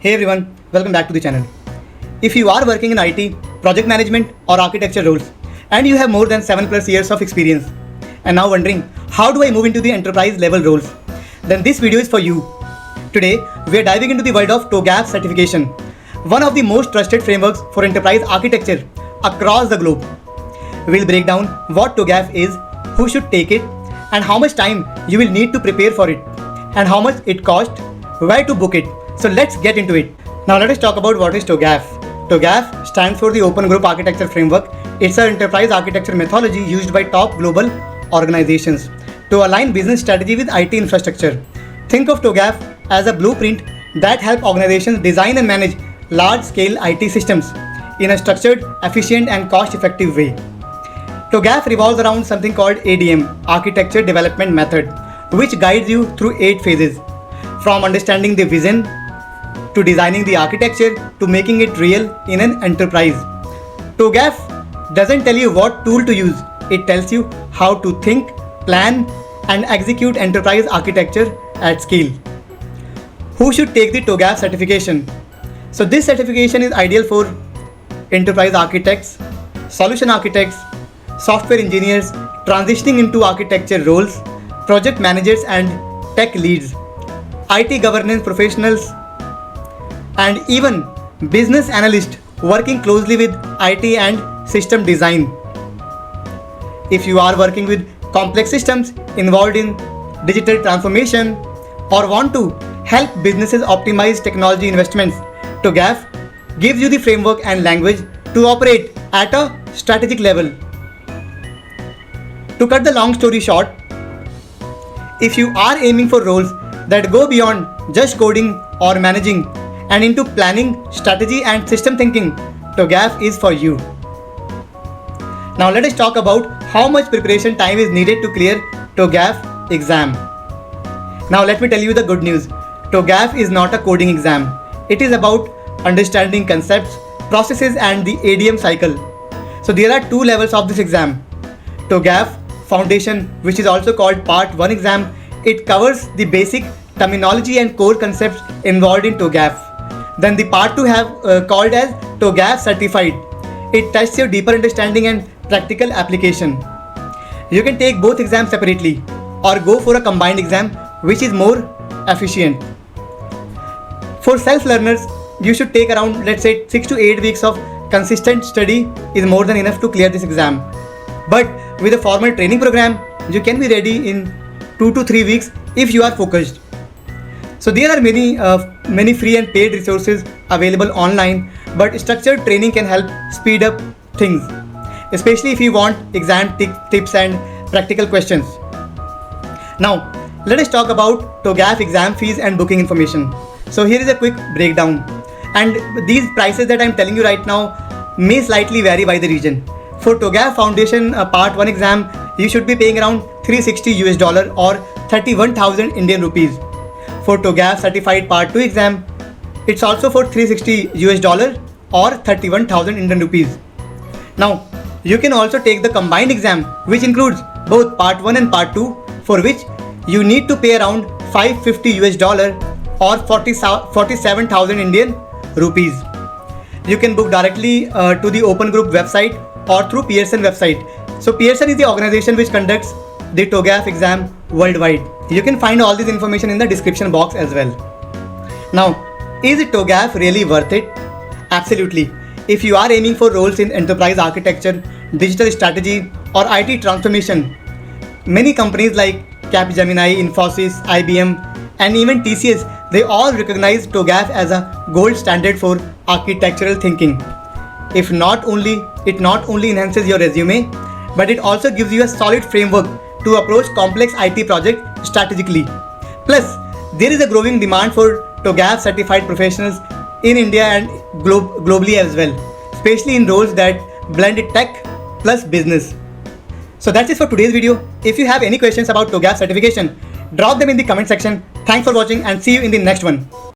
Hey everyone, welcome back to the channel. If you are working in IT, project management or architecture roles and you have more than 7+ years of experience and now wondering how do I move into the enterprise level roles, then this video is for you. Today we are diving into the world of TOGAF certification, one of the most trusted frameworks for enterprise architecture across the globe. We'll break down what TOGAF is, who should take it, and how much time you will need to prepare for it, and how much it costs, where to book it. So let's get into it. Now let us talk about what is TOGAF. TOGAF stands for the Open Group Architecture Framework. It's an enterprise architecture methodology used by top global organizations to align business strategy with IT infrastructure. Think of TOGAF as a blueprint that helps organizations design and manage large-scale IT systems in a structured, efficient, and cost-effective way. TOGAF revolves around something called ADM, Architecture Development Method, which guides you through 8 phases, from understanding the vision to designing the architecture to making it real in an enterprise. TOGAF doesn't tell you what tool to use, it tells you how to think, plan, and execute enterprise architecture at scale. Who should take the TOGAF certification? So this certification is ideal for enterprise architects, solution architects, software engineers transitioning into architecture roles, project managers and tech leads, IT governance professionals, and even business analysts working closely with IT and system design. If you are working with complex systems involved in digital transformation or want to help businesses optimize technology investments, TOGAF gives you the framework and language to operate at a strategic level. To cut the long story short, if you are aiming for roles that go beyond just coding or managing and into planning, strategy, and system thinking, TOGAF is for you. Now let us talk about how much preparation time is needed to clear TOGAF exam. Now let me tell you the good news. TOGAF is not a coding exam. It is about understanding concepts, processes, and the ADM cycle. So there are 2 levels of this exam. TOGAF Foundation, which is also called Part 1 exam, it covers the basic terminology and core concepts involved in TOGAF. Then the Part 2 called as TOGAF Certified. It tests your deeper understanding and practical application. You can take both exams separately or go for a combined exam, which is more efficient. For self-learners, you should take around, let's say, 6 to 8 weeks of consistent study is more than enough to clear this exam. But with a formal training program, you can be ready in 2 to 3 weeks if you are focused. So there are many free and paid resources available online, but structured training can help speed up things, especially if you want exam tips and practical questions. Now, let us talk about TOGAF exam fees and booking information. So here is a quick breakdown. And these prices that I am telling you right now may slightly vary by the region. For TOGAF Foundation Part 1 exam, you should be paying around $360 or 31,000 Indian rupees. For TOGAF Certified Part 2 exam, it's also for $360 or 31,000 Indian rupees. Now, you can also take the combined exam, which includes both Part 1 and Part 2, for which you need to pay around $550 or 47,000 Indian rupees. You can book directly to the Open Group website or through Pearson website. So Pearson is the organization which conducts the TOGAF exam worldwide. You can find all this information in the description box as well. Now, is TOGAF really worth it? Absolutely. If you are aiming for roles in enterprise architecture, digital strategy, or IT transformation, many companies like Capgemini, Infosys, IBM, and even TCS, they all recognize TOGAF as a gold standard for architectural thinking. It not only enhances your resume, but it also gives you a solid framework to approach complex IT projects strategically. Plus, there is a growing demand for TOGAF certified professionals in India and globally as well, especially in roles that blend tech plus business. So that's it for today's video. If you have any questions about TOGAF certification, drop them in the comment section. Thanks for watching and see you in the next one.